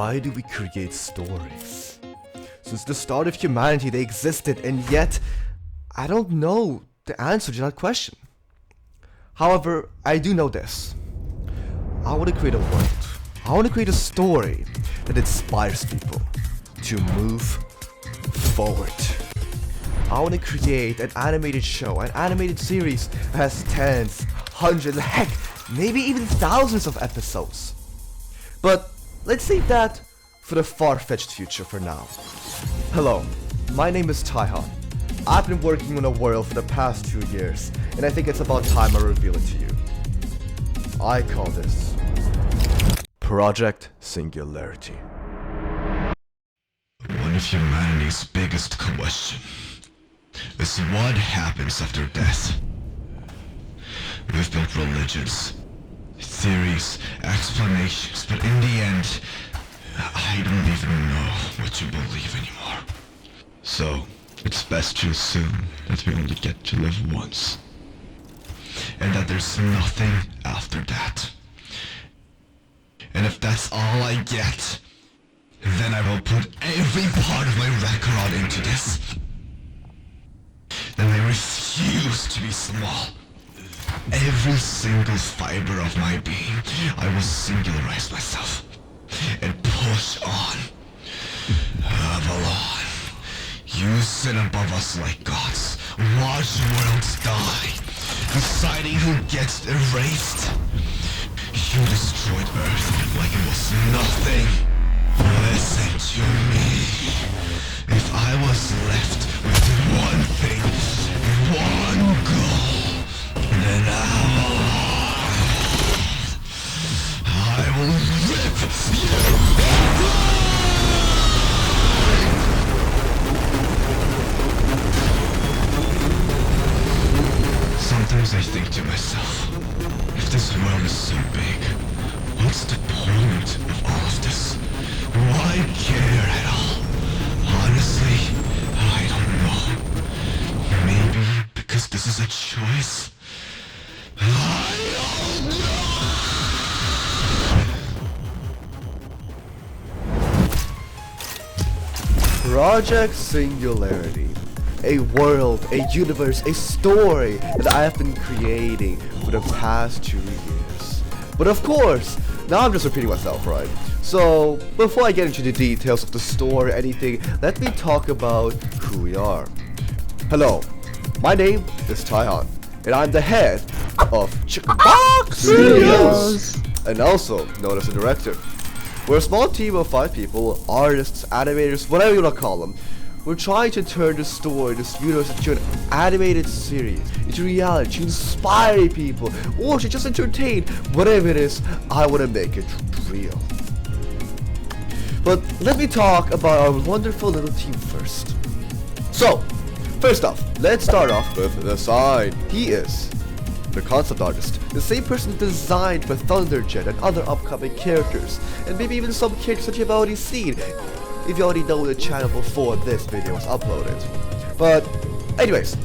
Why do we create stories? Since the start of humanity they existed, and yet I don't know the answer to that question. However, I do know this. I want to create a world. I want to create a story that inspires people to move forward. I want to create an animated show, an animated series that has tens, hundreds, heck, maybe even thousands of episodes. But let's save that for the far-fetched future for now. Hello, my name is Tihon. I've been working on a world for the past 2 years, and I think it's about time I reveal it to you. I call this Project Singularity. One of humanity's biggest questions is what happens after death. We've built religions, theories, explanations, but in the end, I don't even know what to believe anymore. So, it's best to assume that we only get to live once, and that there's nothing after that. And if that's all I get, then I will put every part of my record into this. Then I refuse to be small. Every single fiber of my being, I will singularize myself and push on. Avalon, you sit above us like gods. Watch worlds die, deciding who gets erased. You destroyed Earth like it was nothing. Listen to me. If I was left with one thing, one goal, then I will rip you apart. Sometimes I think to myself, if this world is so big, what's the point of all of this? Why care at all? Honestly, I don't know. Maybe because this is a choice? I don't know! Project Singularity. A world, a universe, a story that I have been creating for the past 2 years. But of course, now I'm just repeating myself, right? So, before I get into the details of the story or anything, let me talk about who we are. Hello, my name is Tihon, and I'm the head of Kahxlyrio, and also known as the director. We're a small team of 5 people, artists, animators, whatever you want to call them. We're trying to turn the story, this universe, into an animated series, into reality, to inspire people, or to just entertain. Whatever it is, I want to make it real. But let me talk about our wonderful little team first. So, first off, let's start off with the sign. He is the concept artist, the same person who designed the Thunderjet and other upcoming characters, and maybe even some characters that you've already seen, if you already know the channel before this video was uploaded. But anyways,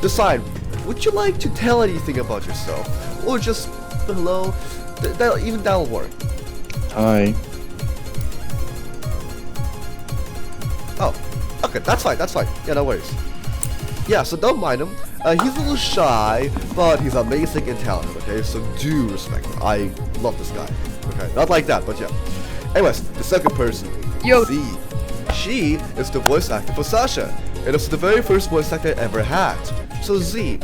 the sign, would you like to tell anything about yourself? Or just hello? Even that'll work. Hi. Oh, okay, that's fine, yeah, no worries. Yeah, so don't mind him. He's a little shy, but he's amazing and talented, okay? So do respect him. I love this guy. Okay, not like that, but yeah. Anyways, the second person, Z. She is the voice actor for Sasha, and it's the very first voice actor I ever had. So Z,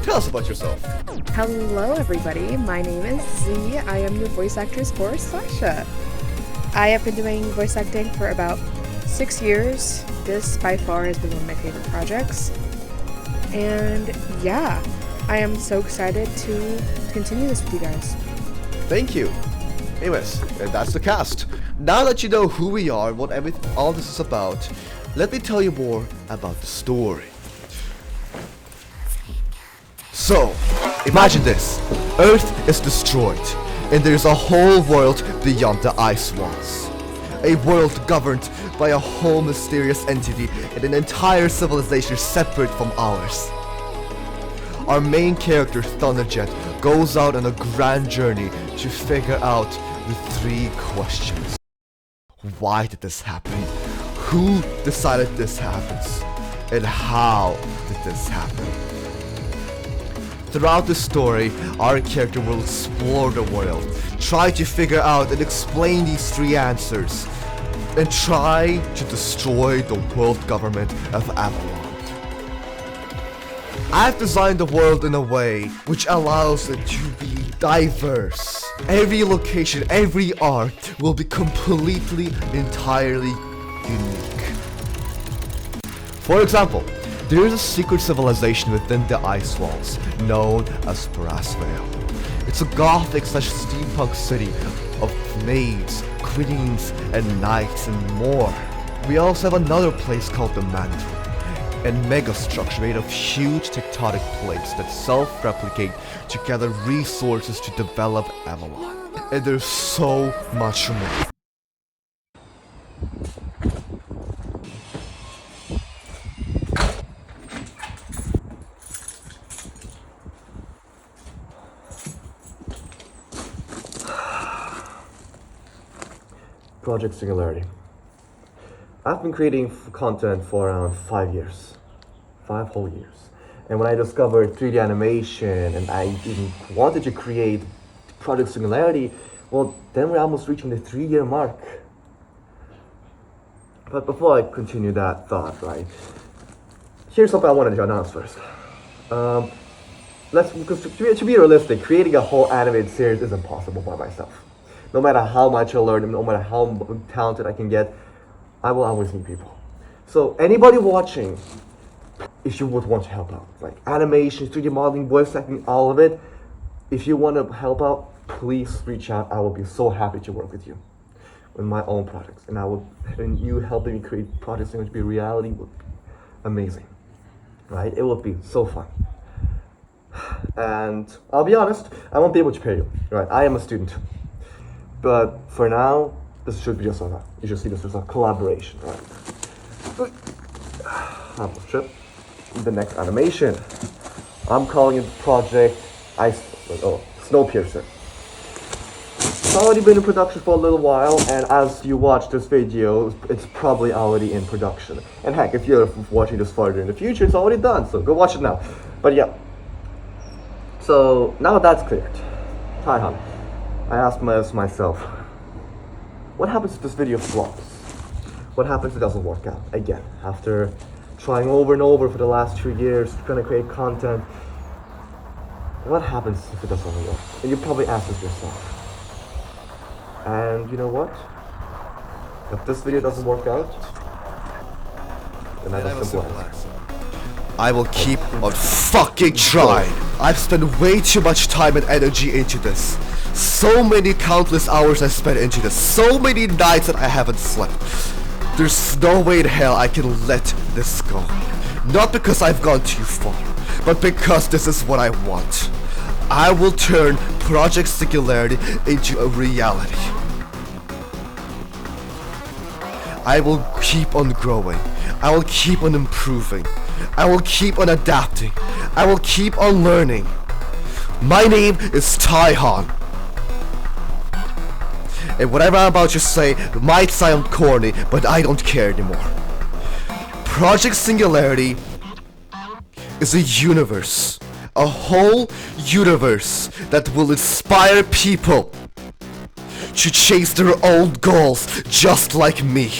tell us about yourself. Hello everybody, my name is Z. I am the voice actress for Sasha. I have been doing voice acting for about 6 years. This by far has been one of my favorite projects. And yeah, I am so excited to continue this with you guys. Thank you. Anyways, and that's the cast. Now that you know who we are and what all this is about, let me tell you more about the story. So, imagine this. Earth is destroyed, and there's a whole world beyond the ice walls. A world governed by a whole mysterious entity and an entire civilization separate from ours. Our main character, Thunderjet, goes out on a grand journey to figure out the 3 questions. Why did this happen? Who decided this happens? And how did this happen? Throughout the story, our character will explore the world, try to figure out and explain these 3 answers, and try to destroy the world government of Avalon. I've designed the world in a way which allows it to be diverse. Every location, every art will be completely, entirely unique. For example, there is a secret civilization within the ice walls, known as Ahsvenqyah. It's a gothic/steampunk city of maids, queens, and knights, and more. We also have another place called the Mantle, a megastructure made of huge tectonic plates that self-replicate to gather resources to develop Avalon. And there's so much more. Project Singularity. I've been creating content for around 5 years. 5 whole years. And when I discovered 3D animation and I even wanted to create Project Singularity, well, then we're almost reaching the 3-year mark. But before I continue that thought, right, here's something I wanted to announce first. Because to be realistic, creating a whole animated series is impossible by myself. No matter how much I learn, no matter how talented I can get, I will always need people. So anybody watching, if you would want to help out, like animation, 3D modeling, voice acting, all of it, if you want to help out, please reach out. I will be so happy to work with you with my own projects. And you helping me create projects that would be reality would be amazing, right? It would be so fun. And I'll be honest, I won't be able to pay you, right? I am a student. But for now, this should be just you should see this as a collaboration, right? The next animation, I'm calling it Project Snowpiercer. It's already been in production for a little while, and as you watch this video, it's probably already in production. And heck, if you're watching this farther in the future, it's already done, so go watch it now. But yeah, so now that's cleared, Tihon, I asked myself, what happens if this video flops? What happens if it doesn't work out? Again, after trying over and over for the last 2 years, trying to create content, what happens if it doesn't work? And you probably ask this yourself. And you know what? If this video doesn't work out, then I have a simple answer. I will keep on fucking trying. I've spent way too much time and energy into this. So many countless hours I spent into this. So many nights that I haven't slept. There's no way in hell I can let this go. Not because I've gone too far, but because this is what I want. I will turn Project Singularity into a reality. I will keep on growing. I will keep on improving. I will keep on adapting. I will keep on learning. My name is Tihon. And whatever I'm about to say might sound corny, but I don't care anymore. Project Singularity is a universe. A whole universe that will inspire people to chase their own goals just like me.